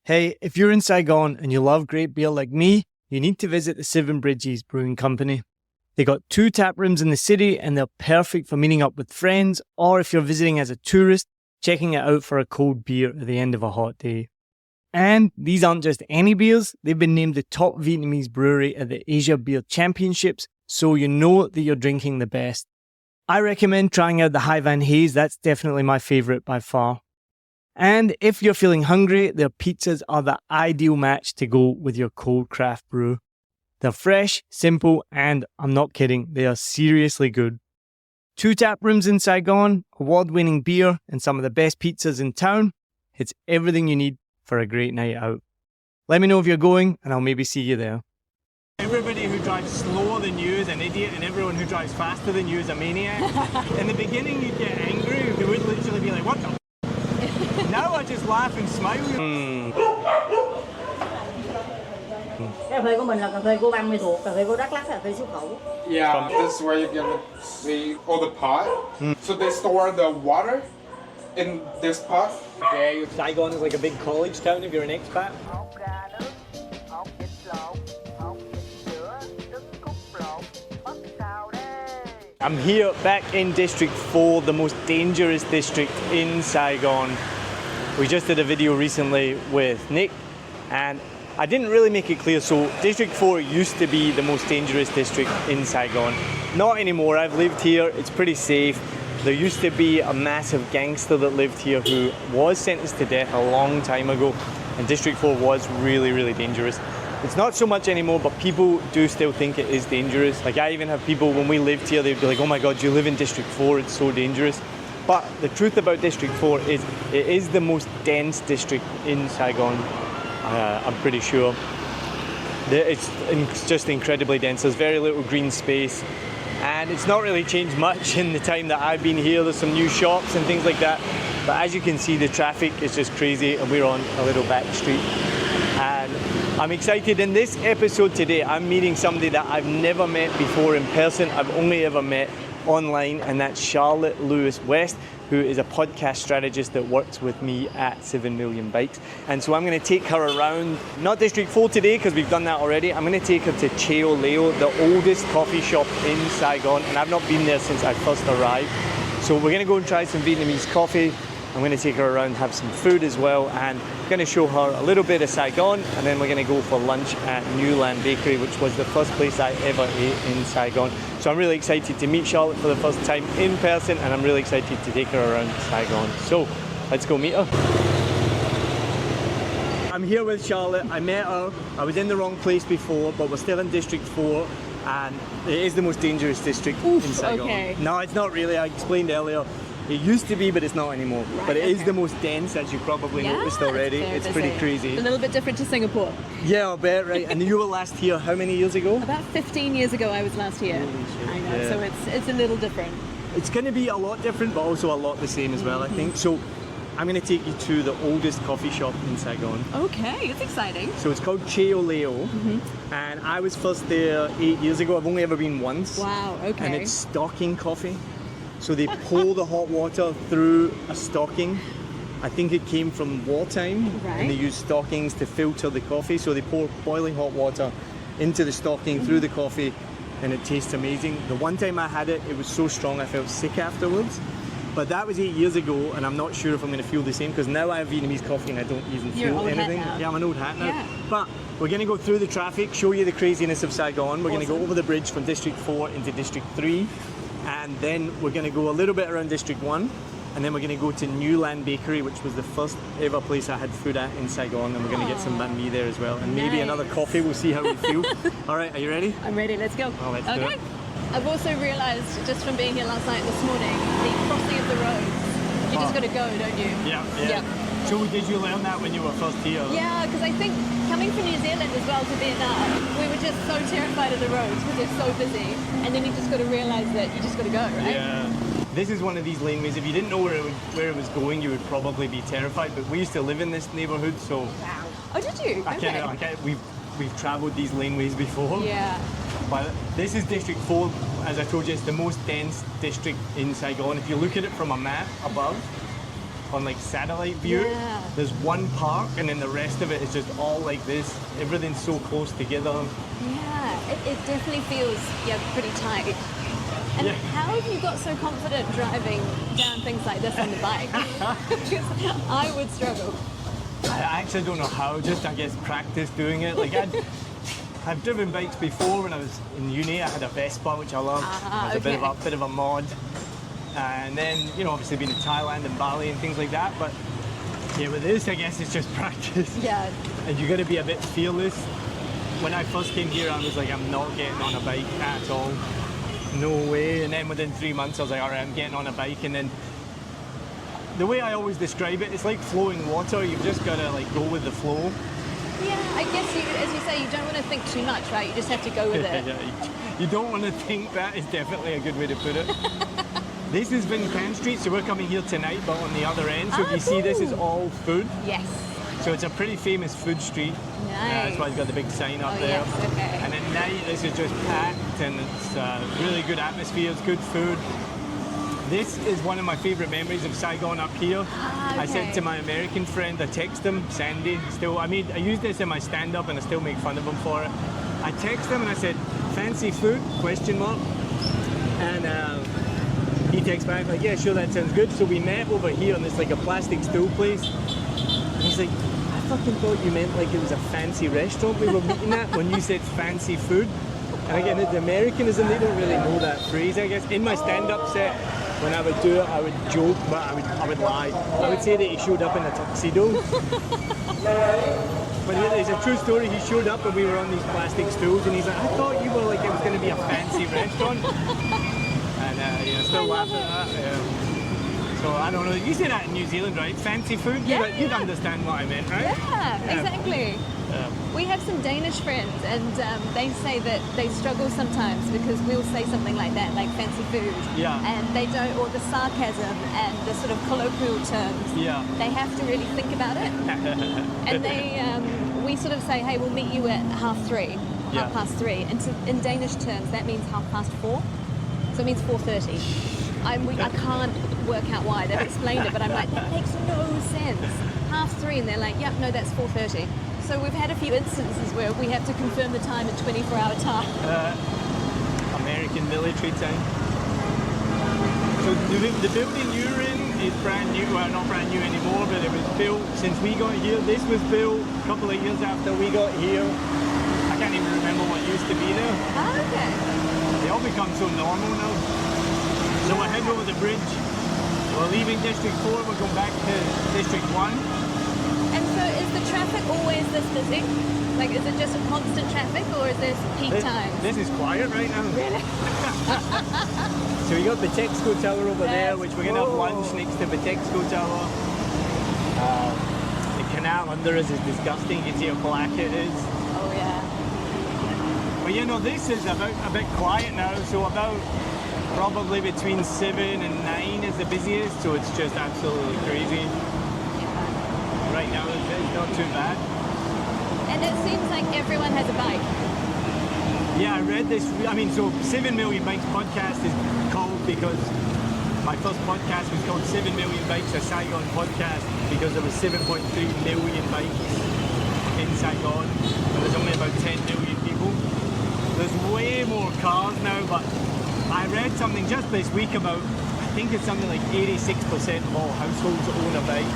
Hey, if you're in Saigon and you love great beer like me, you need to visit the Seven Bridges Brewing Company. They got 2 tap rooms in the city and they're perfect for meeting up with friends or if you're visiting as a tourist, checking it out for a cold beer at the end of a hot day. And these aren't just any beers, they've been named the top Vietnamese brewery at the Asia Beer Championships, so you know that you're drinking the best. I recommend trying out the Hai Van Haze, that's definitely my favourite by far. And if you're feeling hungry, their pizzas are the ideal match to go with your cold craft brew. They're fresh, simple, and I'm not kidding, they are seriously good. 2 tap rooms in Saigon, award-winning beer, and some of the best pizzas in town. It's everything you need for a great night out. Let me know if you're going, and I'll maybe see you there. Everybody who drives slower than you is an idiot, and everyone who drives faster than you is a maniac. In the beginning, you'd get angry, you would literally be like, what the Now I just laugh and smile. Cà phê của mình là cà phê của bang mê thuộc, cà phê của Đắk Lắk là cà phê xuất khẩu. Yeah, this way you can see all the pot. So they store the water in this pot. Okay, Saigon is like a big college town if you're an expat. I'm here back in District 4, the most dangerous district in Saigon. We just did a video recently with Nick and I didn't really make it clear, so District 4 used to be the most dangerous district in Saigon. Not anymore, I've lived here, it's pretty safe. There used to be a massive gangster that lived here who was sentenced to death a long time ago, and District 4 was really, really dangerous. It's not so much anymore, but people do still think it is dangerous. Like I even have people, when we lived here, they'd be like, oh my God, you live in District 4, it's so dangerous. But the truth about District 4 is it is the most dense district in Saigon, I'm pretty sure. It's just incredibly dense, there's very little green space. And it's not really changed much in the time that I've been here. There's some new shops and things like that. But as you can see, the traffic is just crazy and we're on a little back street. And I'm excited. In this episode today, I'm meeting somebody that I've never met before in person. I've only ever met online, and that's Charlotte Lewis West, who is a podcast strategist that works with me at 7 Million Bikes. And so I'm going to take her around, not District 4 today because we've done that already. I'm going to take her to Cheo Leo, the oldest coffee shop in Saigon, and I've not been there since I first arrived. So we're going to go and try some Vietnamese coffee. I'm going to take her around, have some food as well, and I'm going to show her a little bit of Saigon, and then we're going to go for lunch at New Land Bakery, which was the first place I ever ate in Saigon. So I'm really excited to meet Charlotte for the first time in person, and I'm really excited to take her around Saigon. So let's go meet her. I'm here with Charlotte. I met her. I was in the wrong place before, but we're still in District 4, and it is the most dangerous district in Saigon. Okay. No, it's not really. I explained earlier. It used to be, but it's not anymore. Right, but it is the most dense, as you probably noticed already. It's pretty crazy. A little bit different to Singapore. Yeah, I bet, right? And you were last here how many years ago? About 15 years ago I was last here. I know, Yeah. so it's a little different. It's going to be a lot different, but also a lot the same as well, I think. So I'm going to take you to the oldest coffee shop in Saigon. Okay, it's exciting. So it's called Cheo Leo, and I was first there 8 years ago. I've only ever been once. Wow, okay. And it's stocking coffee. So they pour the hot water through a stocking. I think it came from wartime, and they use stockings to filter the coffee. So they pour boiling hot water into the stocking through the coffee, and it tastes amazing. The one time I had it, it was so strong I felt sick afterwards. But that was 8 years ago, and I'm not sure if I'm going to feel the same because now I have Vietnamese coffee and I don't even feel anything. Yeah, I'm an old hat now. Yeah. But we're going to go through the traffic, show you the craziness of Saigon. We're going to go over the bridge from District 4 into District 3. And then we're going to go a little bit around District 1, and then we're going to go to New Land Bakery, which was the first ever place I had food at in Saigon, and we're going to get some banh mi there as well, and maybe another coffee. We'll see how we feel. All right, are you ready? I'm ready, let's go. Oh, let's do it. I've also realised, just from being here last night and this morning, the crossing of the roads, you just got to go, don't you? Yeah. So did you learn that when you were first here? Yeah, because I think coming from New Zealand as well to Vietnam, we were just so terrified of the roads because they're so busy, and then you just got to realise that you just got to go, right? Yeah. This is one of these laneways. If you didn't know where it was going, you would probably be terrified. But we used to live in this neighbourhood, so. Wow. Oh, did you? We've travelled these laneways before. Yeah. But this is District 4. As I told you, it's the most dense district in Saigon. If you look at it from a map above, on like satellite view. Yeah. There's one park and then the rest of it is just all like this. Everything's so close together. Yeah, it definitely feels pretty tight. And how have you got so confident driving down things like this on the bike? Because I would struggle. I actually don't know how, just I guess practice doing it. Like I've driven bikes before when I was in uni. I had a Vespa, which I loved. It was a bit of a mod. And then, obviously been to Thailand and Bali and things like that. But yeah, with this, I guess it's just practice. Yeah. And you got to be a bit fearless. When I first came here, I was like, I'm not getting on a bike at all. No way. And then within 3 months, I was like, all right, I'm getting on a bike. And then the way I always describe it, it's like flowing water. You've just got to like go with the flow. Yeah, I guess as you say, you don't want to think too much, right? You just have to go with it. You don't want to think. That is definitely a good way to put it. This is Vincent Street, so we're coming here tonight, but on the other end. So if you see, this is all food. Yes. So it's a pretty famous food street. Nice. That's why it's got the big sign up there. Yes, okay. And at night, this is just packed, and it's really good atmosphere. It's good food. This is one of my favourite memories of Saigon up here. Okay. I said to my American friend, I text him, Sandy, I use this in my stand-up and I still make fun of him for it. I text him and I said, fancy food, ? And he texts back like, yeah, sure, that sounds good. So we met over here on this like a plastic stool place. And he's like, I fucking thought you meant like it was a fancy restaurant we were meeting at when you said fancy food. And again, the Americanism, they don't really know that phrase, I guess. In my stand-up set, when I would do it, I would joke, but I would lie. I would say that he showed up in a tuxedo. But it's a true story. He showed up and we were on these plastic stools, and he's like, I thought you were like it was going to be a fancy restaurant. And still laughing at that. Yeah. So I don't know. You say that in New Zealand, right? Fancy food. Yeah, you'd understand what I meant, right? Yeah, exactly. We have some Danish friends, and they say that they struggle sometimes because we'll say something like that, like fancy food. Yeah. And they don't, or the sarcasm and the sort of colloquial terms. Yeah. They have to really think about it. And we sort of say, hey, we'll meet you at 3:30, 3:30. And in Danish terms, that means 4:30. So it means 4:30. I can't work out why. They've explained it, but I'm like, that makes no sense. 3:30, and they're like, yep, no, that's 4:30. So we've had a few instances where we have to confirm the time in 24-hour time. American military time. So the building you're in is brand new. Well, not brand new anymore, but it was built since we got here. This was built a couple of years after we got here. I can't even remember what used to be there. Oh, okay. They all become so normal now. So we're heading over the bridge. We're leaving District 4, we're going back to District 1. And so is the traffic always this busy? Like, is it just a constant traffic, or is there peak times? This is quiet right now. Really? So we got the Texco Tower over there, which we're going to have cool. lunch next to the Texco Tower. The canal under us is disgusting. You can see how black it is. Oh, yeah. But this is a bit quiet now, so about probably between 7 and 9 is the busiest, so it's just absolutely crazy. Right now it's not too bad. And it seems like everyone has a bike. Yeah, I read this. So 7 Million Bikes podcast is called because my first podcast was called 7 Million Bikes, a Saigon podcast, because there was 7.3 million bikes in Saigon. And there's only about 10 million people. There's way more cars now, but I read something just this week about, I think it's something like 86% of all households own a bike.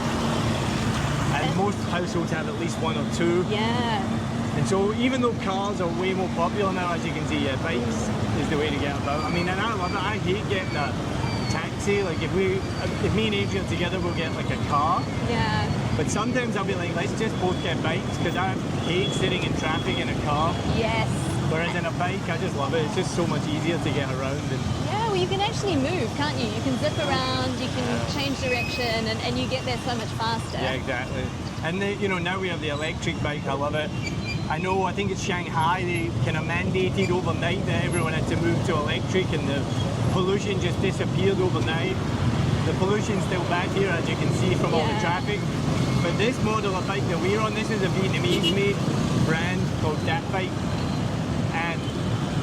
And most households have at least one or two. Yeah. And so even though cars are way more popular now, as you can see, bikes is the way to get about. And I love it. I hate getting a taxi. Like if me and Adrian together, we'll get like a car. Yeah. But sometimes I'll be like, let's just both get bikes, because I hate sitting in traffic in a car. Yes. Whereas in a bike, I just love it. It's just so much easier to get around. Yeah, well, you can actually move, can't you? You can zip around, you can change direction, and you get there so much faster. Yeah, exactly. And now we have the electric bike. I love it. I think it's Shanghai, they kind of mandated overnight that everyone had to move to electric, and the pollution just disappeared overnight. The pollution's still bad here, as you can see from all the traffic. But this model of bike that we're on, this is a Vietnamese made brand called Dat Bike. And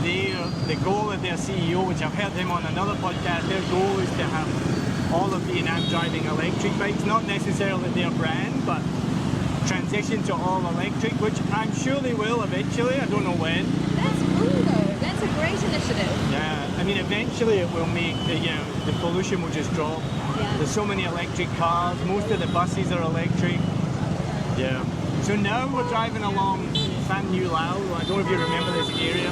the goal of their CEO, which I've heard him on another podcast, their goal is to have all of Vietnam driving electric bikes, not necessarily their brand, but transition to all electric, which I'm sure they will eventually. I don't know when. That's cool though. That's a great initiative. Yeah, I mean, eventually it will make the pollution will just drop. Yeah. There's so many electric cars. Most of the buses are electric. Yeah. So now we're driving along Phan Nhu Lao. I don't know if you remember this area.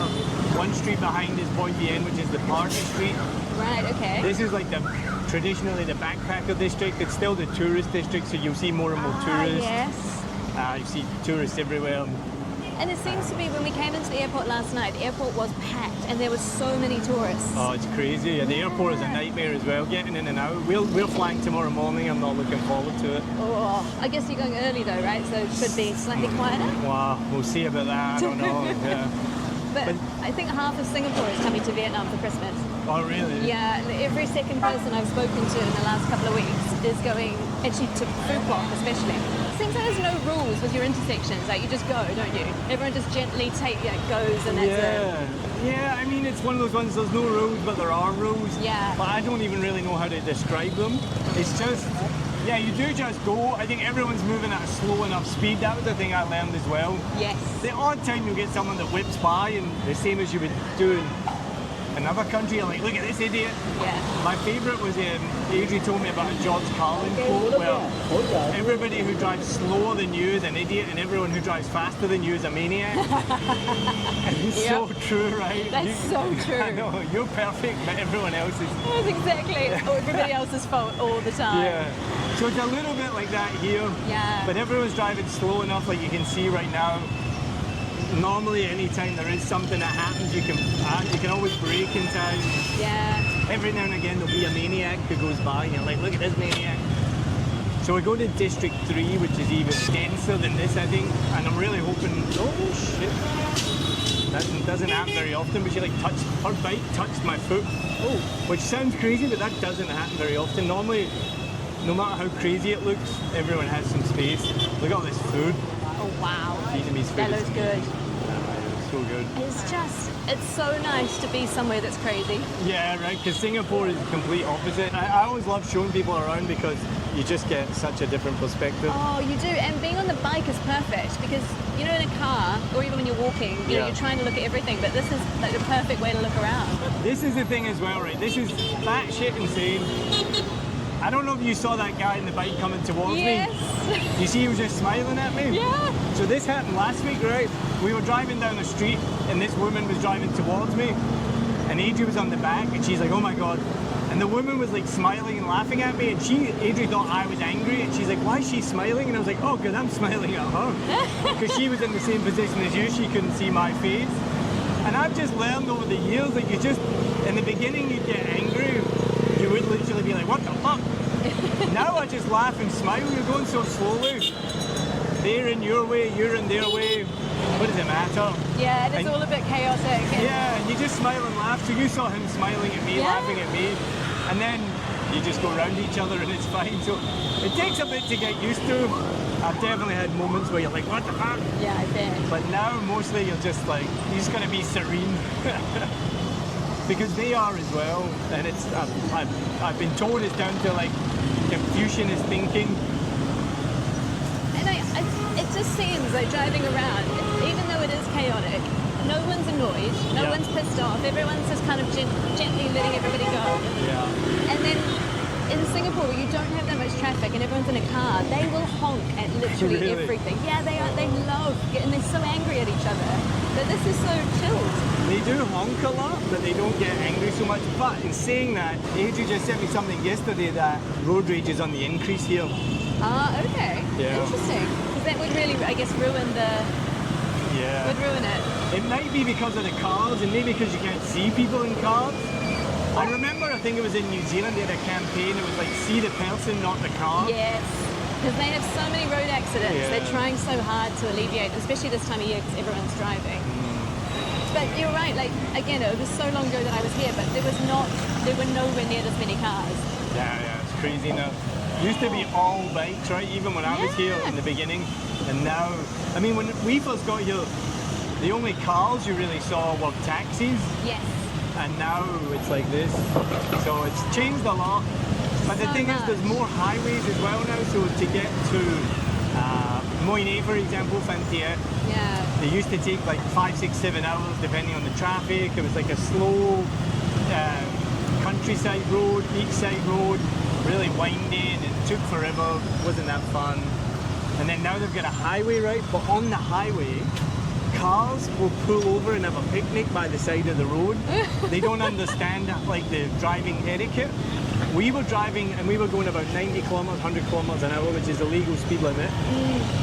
One street behind is Voi Bien, which is the party street. Right. Okay. This is like traditionally the backpacker district. It's still the tourist district, so you'll see more and more tourists. Yes. You see tourists everywhere. And it seems to be when we came into the airport last night, the airport was packed and there were so many tourists. Oh, it's crazy. Yeah, the airport is a nightmare as well, getting in and out. We're flying tomorrow morning. I'm not looking forward to it. Oh, I guess you're going early though, right? So it should be slightly quieter. Wow, we'll see about that. I don't know. Yeah. But I think half of Singapore is coming to Vietnam for Christmas. Oh, really? Yeah, and every second person I've spoken to in the last couple of weeks is going, actually to Phu Quoc especially. It seems like there's no rules with your intersections, like you just go, don't you? Everyone just gently goes and that's it. Yeah, I mean, it's one of those ones, there's no rules, but there are rules. Yeah. But I don't even really know how to describe them. It's just, yeah, you do just go. I think everyone's moving at a slow enough speed. That was the thing I learned as well. Yes. The odd time you get someone that whips by and the same as you would do in another country, you're like, look at this idiot. Yeah. My favourite was, Adri told me about a George Carlin quote where everybody who drives slower than you is an idiot and everyone who drives faster than you is a maniac. And it's so true, right? That's so true. I know, you're perfect, but everyone else is. That's exactly everybody else's fault all the time. Yeah. So it's a little bit like that here. Yeah. But everyone's driving slow enough, like you can see right now. Normally, anytime there is something that happens, you can always brake in time. Yeah. Every now and again, there'll be a maniac who goes by, and you're like, look at this maniac. So we go to District 3, which is even denser than this, I think. And I'm really hoping, oh shit. That doesn't happen very often, but she her bike touched my foot. Oh, which sounds crazy, but that doesn't happen very often. Normally, no matter how crazy it looks, everyone has some space. Look at all this food. Oh wow. Vietnamese food. That looks good. So good. It's so nice to be somewhere that's crazy. Yeah, right, because Singapore is the complete opposite. I always love showing people around because you just get such a different perspective. Oh, you do. And being on the bike is perfect because, you know, in a car or even when you're walking, you know, you're trying to look at everything, but this is like the perfect way to look around. This is the thing as well, right? This is batshit insane. I don't know if you saw that guy in the bike coming towards me. You see he was just smiling at me? Yeah. So this happened last week, right? We were driving down the street and this woman was driving towards me and Adri was on the back and she's like, oh my God. And the woman was like smiling and laughing at me and Adri thought I was angry and she's like, why is she smiling? And I was like, oh, because I'm smiling at her. Because she was in the same position as you, she couldn't see my face. And I've just learned over the years that in the beginning you'd get angry. You would literally be like, what the fuck? Now I just laugh and smile. You're going so slowly. They're in your way, you're in their way. What does it matter? Yeah, and it's all a bit chaotic. Yeah, and you just smile and laugh. So you saw him smiling at me, laughing at me. And then you just go around each other and it's fine. So it takes a bit to get used to. I've definitely had moments where you're like, what the fuck? Yeah, I bet. But now mostly you're just like, you just gotta be serene. Because they are as well, and it's I've been told it's down to like Confucianist thinking. And it just seems like driving around, even though it is chaotic, no one's annoyed, no one's pissed off, everyone's just kind of gently letting everybody go. Yeah. And then in Singapore, where you don't have that much traffic and everyone's in a car, they will honk at literally everything. Yeah, they love, and they're so angry at each other. But this is so chilled. They do honk a lot, but they don't get angry so much. But in saying that, Adri just sent me something yesterday that road rage is on the increase here. Ah, okay. Yeah. Interesting. Because that would really, I guess, ruin it. It might be because of the cars, and maybe because you can't see people in cars. I remember, I think it was in New Zealand, they had a campaign, it was like, see the person, not the car. Yes. Because they have so many road accidents. Yeah. They're trying so hard to alleviate, especially this time of year because everyone's driving. But you're right, like, again, it was so long ago that I was here, but there were nowhere near this many cars. Yeah, it's crazy now. Used to be all bikes, right? Even when I was here in the beginning. And now, I mean, when we first got here, the only cars you really saw were taxis. Yes. And now it's like this. So it's changed a lot. But the so thing is, much. there's more highways as well now. So to get to Moyne, for example, Fantia, Yeah. they used to take like 5, 6, 7 hours depending on the traffic. It was like a slow countryside road, beachside road, really windy, and it took forever. Wasn't that fun. And then now they've got a highway, right? But on the highway, cars will pull over and have a picnic by the side of the road. They don't understand like the driving etiquette. We were driving and we were going about 90 kilometers, 100 kilometers an hour, which is the legal speed limit.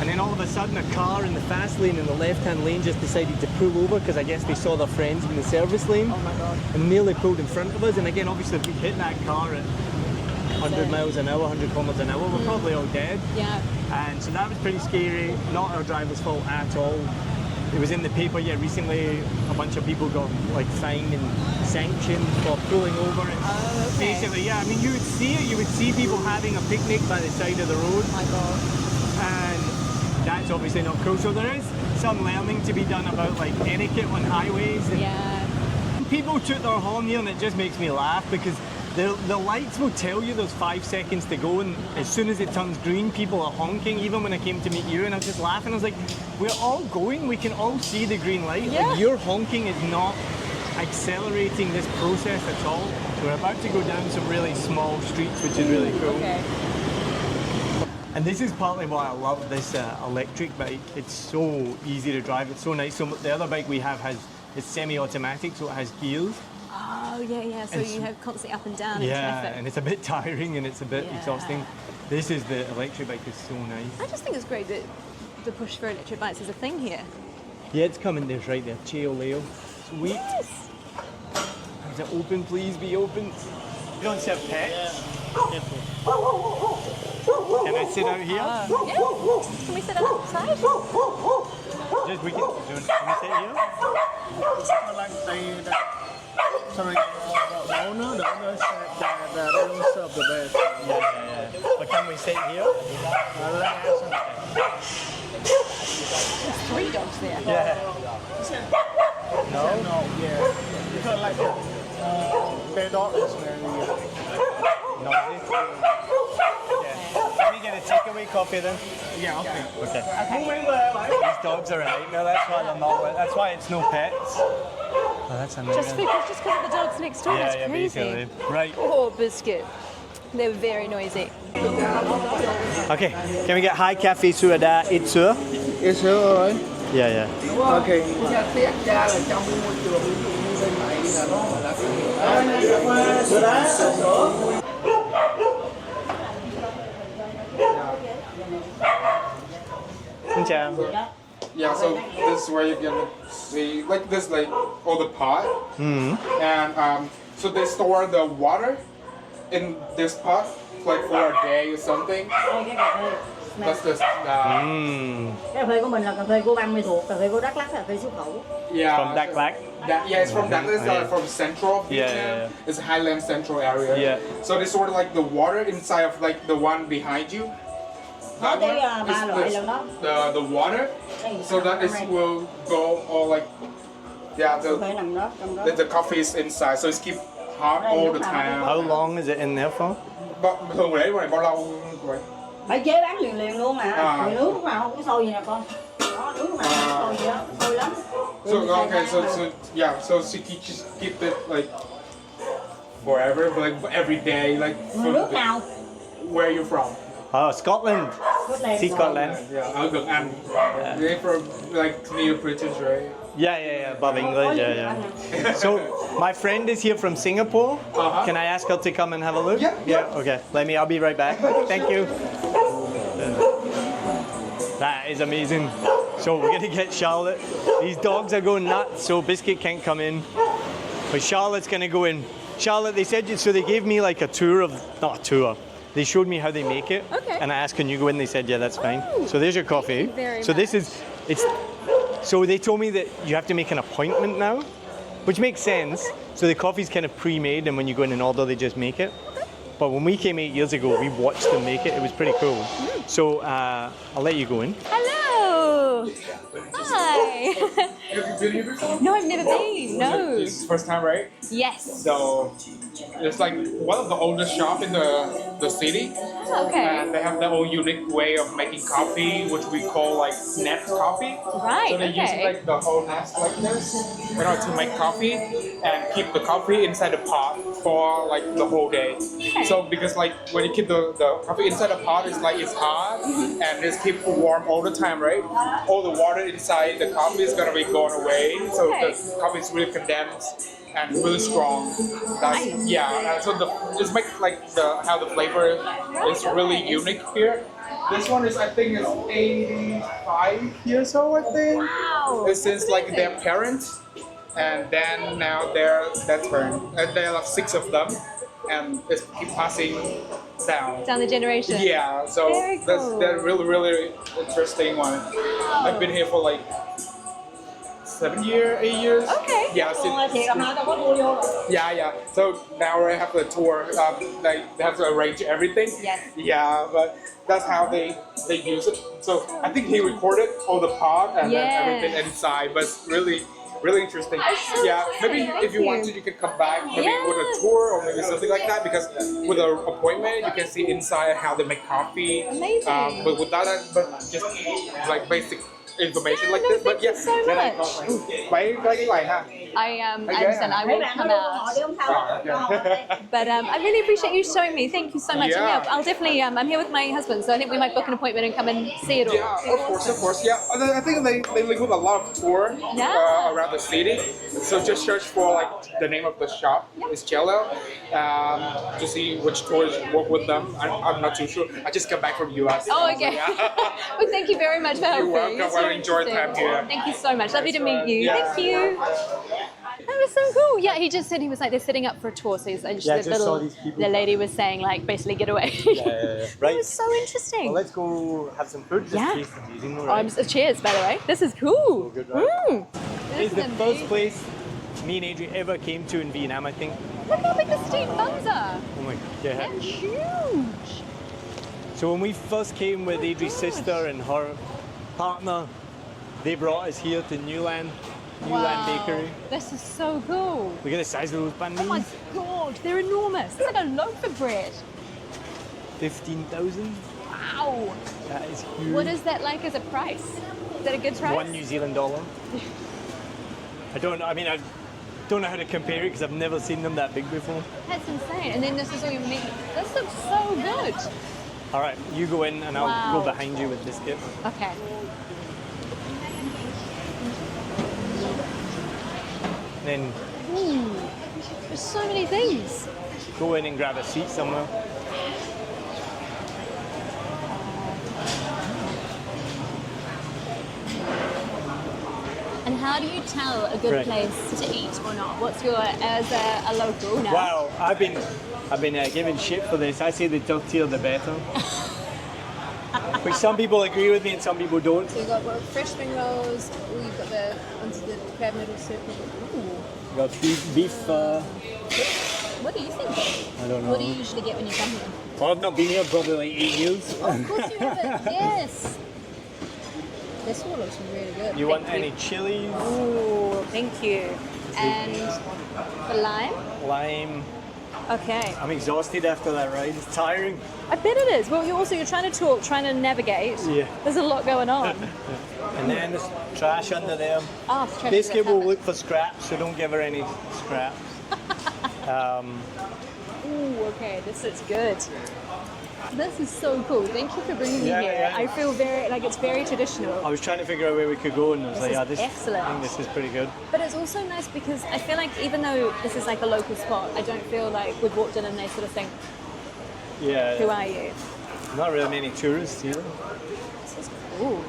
And then all of a sudden a car in the fast lane in the left-hand lane just decided to pull over because I guess they saw their friends in the service lane. Oh my god. And nearly pulled in front of us. And again, obviously if we hit that car at 100 miles an hour, 100 kilometers an hour, we're probably all dead. Yeah. And so that was pretty scary, not our driver's fault at all. It was in the paper, recently a bunch of people got like fined and sanctioned for pulling over. And Oh, okay. basically, I mean, you would see people having a picnic by the side of the road. Oh my god. And that's obviously not cool. So there is some learning to be done about like etiquette on highways. And Yeah. people took their horn here and it just makes me laugh because the lights will tell you there's 5 seconds to go, and as soon as it turns green, people are honking. Even when I came to meet you, and I was just laughing. I was like, we're all going, we can all see the green light. Yeah. Like, your honking is not accelerating this process at all. We're about to go down some really small streets, which is really cool. Okay. And this is partly why I love this electric bike. It's so easy to drive, it's so nice. So the other bike we have is semi-automatic, so it has gears. Oh yeah. So It's- you have constantly up and down in Yeah, traffic. and it's a bit tiring and it's a bit Yeah. exhausting. This is the electric bike is so nice. I just think it's great that the push for electric bikes is a thing here. Yeah, it's coming. There's right there, Cheo Leo. Sweet. Yes. Is it open? Please be open. You don't serve pets? Can I sit out here? Yeah. Can we sit outside? Just we can we sit here? Something about owner, the owner said that they don't serve the best. Yeah. But can we sit here? There's 3 dogs there. Yeah. No? No, yeah. Because like their dog is very No. Yeah. Can we get a takeaway coffee then? yeah, okay. Okay. These dogs are a nightmare. That's why they're not. That's why it's no pets. Oh, that's a nightmare. Just because of the dogs next door. That's crazy. basically. Right. Oh, biscuit. They're very noisy. Okay. Can we get high cafe soda, it's sữa? It's alright. Yeah. Okay. Xin chào. Yeah, so this is where you can see like this, like all the pot, and so they store the water in this pot like for a day or something. Đây cái cà phê. Nè, That's just cái cà phê của mình là cà phê của bang mê thuộc, cà phê của Đắk Lắk, cà phê xuất khẩu. yeah. From Dak Lak. Yeah, it's from that. It's Yeah. from central Yeah, Vietnam. yeah. It's highland central area. Yeah. So they sort of like the water inside of like the one behind you. Có That cái one ba loại is lần đó. the water. Đây, So that is đây. will go all like yeah. Cà phê nằm đó, trong đó. The coffee is inside, so it's keep hot all the time. How long is it in there for? Thường để này bao lâu rồi? Phải chế bán liền luôn mà. À. Người nướng lúc nào không có sôi gì nè con. Đó, nướng lúc nào không có sôi gì đó, sôi lắm. So okay, so yeah, so she teaches keep it like forever, but like every day, like Người nước nào? where you from? Oh, Scotland. See Scotland. Yeah, ở gần Anh. They're from like near British, right? Yeah, above English, yeah. So, my friend is here from Singapore. Uh-huh. Can I ask her to come and have a look? Yeah. Okay, I'll be right back. Thank you. That is amazing. So we're gonna get Charlotte. These dogs are going nuts, so Biscuit can't come in. But Charlotte's gonna go in. Charlotte, they said, so they gave me like a tour of, not a tour. They showed me how they make it. Okay. And I asked, can you go in? They said, yeah, that's fine. So there's your coffee. Very so this is, so they told me that you have to make an appointment now, which makes sense. So the coffee's kind of pre-made, and when you go in and order, they just make it. But when we came 8 years ago, we watched them make it. It was pretty cool. So I'll let you go in. Hello. Hi. been here before? No, I've never been. No. It's first time, right? Yes. So it's like one of the oldest shop in the city. Okay. And they have their own unique way of making coffee, which we call like net coffee. Right. So they use Okay. like the whole nest like this in order to make coffee and keep the coffee inside the pot for like the whole day. So because like when you keep the coffee inside the pot, it's like it's hot and it's keep warm all the time, right? All the water inside the coffee is gonna be going away. So Okay. the coffee is really condensed and really strong. That's, yeah, and so it's make like how the flavor is really unique here. This one is, I think, is 85 years old, I think. Wow. It's since like their parents, and then now their turn. And there are like 6 of them, and it's keep passing down. Down the generation. Yeah, so Very that's cool. that really interesting one. I've been here for like 7 years, 8 years. Okay. Yeah, Ôi, since, thiệt là hai tao có mua vô rồi. yeah. So now I have the tour. They have to arrange everything. Yes. Yeah, but that's how they use it. So I think he recorded all the pod and then everything inside. But it's really interesting. so Yeah, maybe interesting. if you want to, you can come back maybe Yeah. with a tour or maybe something like that. Because with an appointment, you can see inside how they make coffee. Amazing. But without that, but just like basic information Yeah, like no, this. But thank you yeah, so cái này much. có mấy cái này ha. I understand. I Mấy will bạn come nói luôn họ out. đi không sao. Cho họ đây. But I really appreciate you showing me. Thank you so much. And Yeah. yeah, I'll definitely. I'm here with my husband, so I think we might book an appointment and come and see it all. Yeah, of course, yeah. And then I think they link with a lot of tour Yeah. around the city. So just search for like the name of the shop. It's Cheo Leo, to see which tours work with them. I'm not too sure. I just got back from US. Oh, okay. Yeah. Well, thank you very much for helping. welcome. It's Well, very enjoy interesting. time here. Thank you so much. Lovely to meet you. Yeah. Thank you. That was so cool. Yeah, he just said he was like they're setting up for a tour. So he's Yeah, I just saw these people. the lady was saying like basically get away. Yeah. That Right. was so interesting. Well, let's go have some food. Just Yeah. taste these, you know, Oh, right? cheers, by the way. This is cool. good, right? This It's the is first amazing. place me and Adrian ever came to in Vietnam, I think. Look how big the steam buns are. Oh my god. Yeah. They're huge. So when we first came with Adri's sister and her partner, they brought us here to Newland Bakery. This is so cool. Look at the size of those banh Oh my mi's. god, they're enormous. It's like a loaf of bread. 15,000. Wow. That is huge. What is that like as a price? Is that a good price? $1 New Zealand dollar. I don't know. I mean, I don't know how to compare it because I've never seen them that big before. That's insane. And then this is all your meat. This looks so good. All right, you go in and I'll Wow. go behind you with biscuit. Okay. Then Ooh, there's so many things. go in and grab a seat somewhere. And how do you tell a good Right. place to eat or not? What's your, as a local now? Wow, I've been given shit for this. I say the dirtier the better. Which some people agree with me and some people don't. So you've got fresh spring rolls. Ooh, you've got the crab noodle soup. Ooh. Got beef. What do you think? I don't know. What do you usually get when you come here? Well, I've not been here probably like 8 years. Oh, of course you have it. Yes. This all looks really good. You Thank want any chilies? Ooh, thank you. And the lime? Lime. Okay. I'm exhausted after that ride. It's tiring. I bet it is. Well, you're trying to talk, trying to navigate. Yeah. There's a lot going on. And then there's trash under there. Oh, it's trash Basically, is we'll that look for scraps, so don't give her any scraps. Ooh, okay, this is good. This is so cool. Thank you for bringing me Yeah, here. yeah. I feel it's very traditional. I was trying to figure out where we could go, and I was This like, is yeah, this. excellent. I think this is pretty good. But it's also nice because I feel like even though this is like a local spot, I don't feel like we've walked in and they sort of think, Yeah. who are you? Not really many tourists either. This is cool.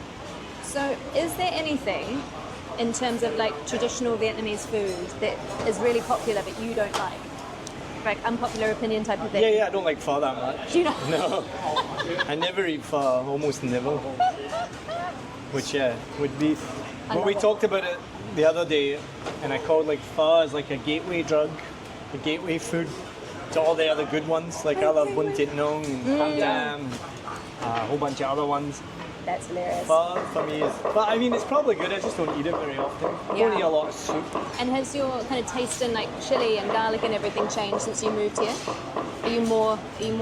So is there anything in terms of like traditional Vietnamese food that is really popular but you don't like? Like unpopular opinion type of thing? Yeah, I don't like pho that much. Do you not? No. I never eat pho, almost never. Which, would be. I But we love it. talked about it the other day, and I called like pho as like a gateway drug, a gateway food to all the other good ones, like other Bun Thit Nong and Phan Dam, a whole bunch of other ones. That's hilarious. Pho for me is, but I mean, it's probably good. I just don't eat it very often. I don't Yeah. eat a lot of soup. And has your kind of taste in like chili and garlic and everything changed since you moved here? Are you more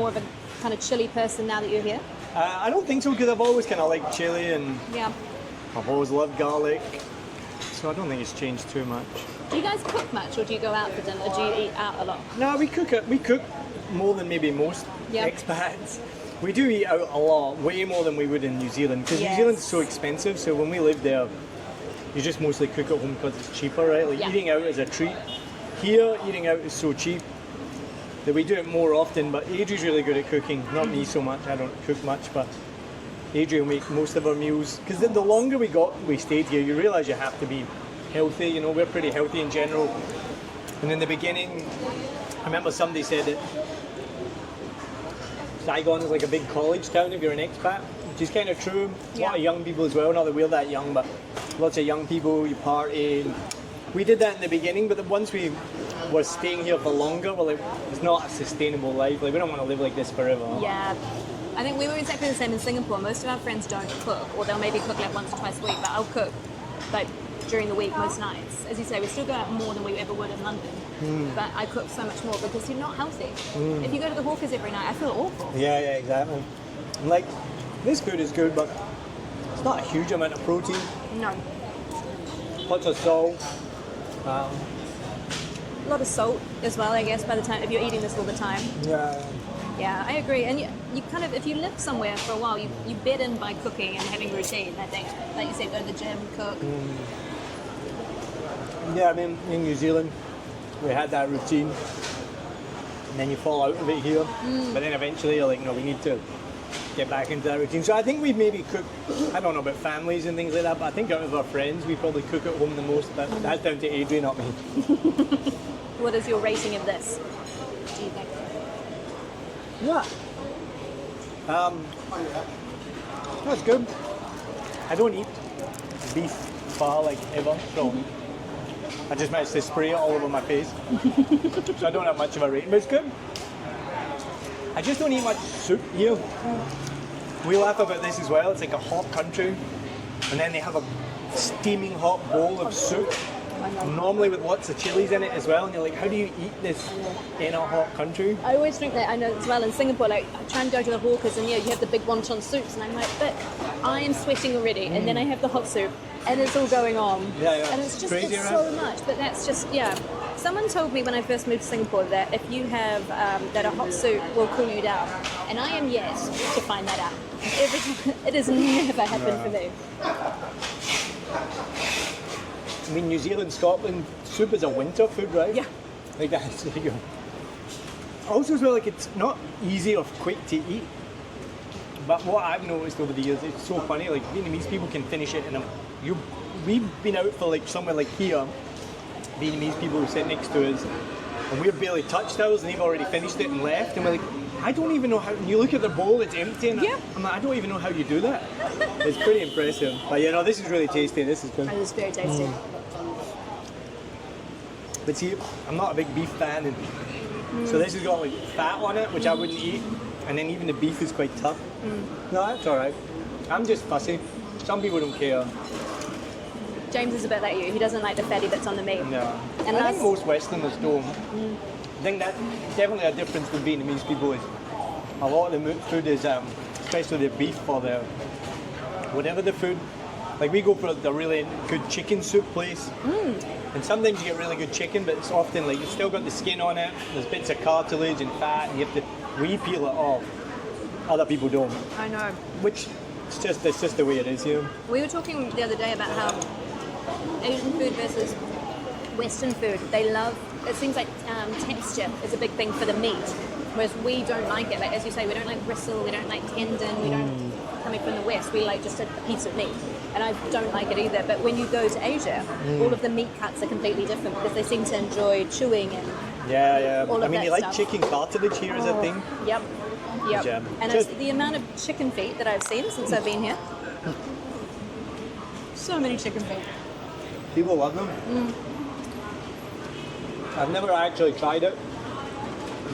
of a kind of chili person now that you're here? I don't think so, because I've always kind of liked chili and Yeah. I've always loved garlic. So I don't think it's changed too much. Do you guys cook much, or do you go out for dinner? Do you eat out a lot? No, we cook it. We cook more than maybe most Yeah. expats. We do eat out a lot, way more than we would in New Zealand, because Yes. New Zealand's so expensive. So when we lived there, you just mostly cook at home because it's cheaper, right? Like Yeah. eating out is a treat. Here, eating out is so cheap that we do it more often. But Adri's really good at cooking. Not me so much. I don't cook much, but Adri will make most of our meals. Because the longer we stayed here, you realise you have to be healthy. You know, we're pretty healthy in general. And in the beginning, I remember somebody said that Saigon is like a big college town if you're an expat, which is kind of true. A lot of young people as well. Not that we're that young, but lots of young people. You party. We did that in the beginning, but then once we were staying here for longer, we're like, it's not a sustainable life. Like, we don't want to live like this forever. Yeah. I think we were exactly the same in Singapore. Most of our friends don't cook, or they'll maybe cook like once or twice a week, but I'll cook like during the week most nights. As you say, we still go out more than we ever would in London, but I cook so much more because you're not healthy. If you go to the Hawkers every night, I feel awful. Yeah, exactly. And like, this food is good, but it's not a huge amount of protein. No. Lots of salt. A lot of salt as well, I guess, by the time, if you're eating this all the time. Yeah. Yeah, I agree. And you kind of, if you live somewhere for a while, you bed in by cooking and having routine, I think. Like you said, go to the gym, cook. Yeah, I mean, in New Zealand, we had that routine, and then you fall out of it here. But then eventually you're like, no, we need to get back into that routine. So I think we've maybe cooked, I don't know about families and things like that, but I think out of our friends, we probably cook at home the most. But that's down to Adrian, not me. What is your rating of this, do you think? Yeah. That's good. I don't eat beef pho like ever, so I just managed to spray it all over my face. So I don't have much of a rating, but it's good. I just don't eat much soup here. We laugh about this as well. It's like a hot country, and then they have a steaming hot bowl of soup, normally with lots of chilies in it as well. And you're like, how do you eat this in a hot country? I always drink that. I know as well in Singapore, like I try and go to the Hawkers and you have the big wonton soups, and I'm like, but I am sweating already, and then I have the hot soup, and it's all going on. Yeah. And it's just Crazy, it's right? so much, but that's just Someone told me when I first moved to Singapore that if you have that a hot soup will cool you down, and I am yet to find that out. It has never happened for me. I mean, New Zealand, Scotland, soup is a winter food, right? Yeah. Like that. There you go. Also, as well, like it's not easy or quick to eat. But what I've noticed over the years, it's so funny. Like Vietnamese people can finish it in a. We've been out for like somewhere like here. Vietnamese people who sit next to us, and we've barely touched ours, and they've already finished it and left. And we're like, I don't even know how. You look at the bowl, it's empty, and I'm like, I don't even know how you do that. It's pretty impressive. But you know, this is really tasty. This is good. It is very tasty. But see, I'm not a big beef fan, and so this has got like fat on it, which I wouldn't eat, and then even the beef is quite tough. No, that's all right. I'm just fussy. Some people don't care. James is a bit like you. He doesn't like the fatty bits on the meat. No. And I us- think most Westerners don't. I think that's definitely a difference with Vietnamese people is a lot of the food is, especially the beef or the whatever the food. Like we go for the really good chicken soup place, and sometimes you get really good chicken, but it's often like it's still got the skin on it. There's bits of cartilage and fat, and you have to peel it off. Other people don't, I know. which it's just the way it is here. We were talking the other day about how Asian food versus Western food, they love, it seems like texture is a big thing for the meat, whereas we don't like it. Like as you say, we don't like bristle, we don't like tendon, we don't, coming from the West, we like just a piece of meat. And I don't like it either, but when you go to Asia, all of the meat cuts are completely different because they seem to enjoy chewing and Yeah. all I of mean, that you like stuff. chicken cartilage here is a thing. Yep. Jam. And Just- it's the amount of chicken feet that I've seen since I've been here. So many chicken feet. People love them. I've never actually tried it.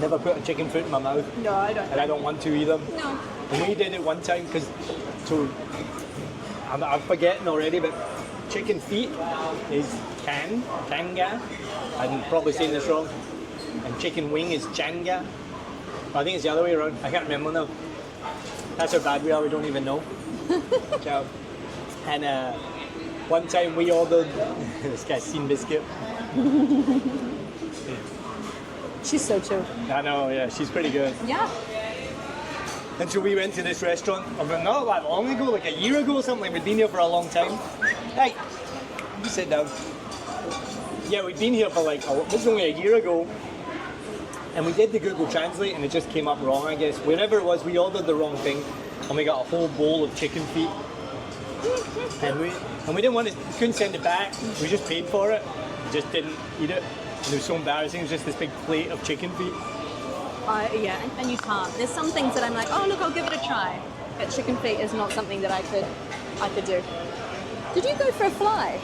Never put a chicken foot in my mouth, No, I don't. and I don't want to either. No. And we did it one time because, so I'm forgetting already, but chicken feet is kanga. I'm probably saying this wrong. And chicken wing is changa. I think it's the other way around. I can't remember now. That's how bad we are. We don't even know. So, and one time we ordered this guy's seen biscuit. She's so chill. I know, yeah, she's pretty good. Yeah. And so we went to this restaurant, not that long ago, like a year ago or something. We'd been here for a long time. Hey, sit down. Yeah, we'd been here for like, this was only a year ago. And we did the Google Translate and it just came up wrong, I guess. Wherever it was, we ordered the wrong thing and we got a whole bowl of chicken feet. And we didn't want to, couldn't send it back. We just paid for it, just didn't eat it. And it was so embarrassing. It was just this big plate of chicken feet. Yeah, and you can't. There's some things that I'm like, oh look, I'll give it a try. But chicken feet is not something that I could do. Did you go for a fly?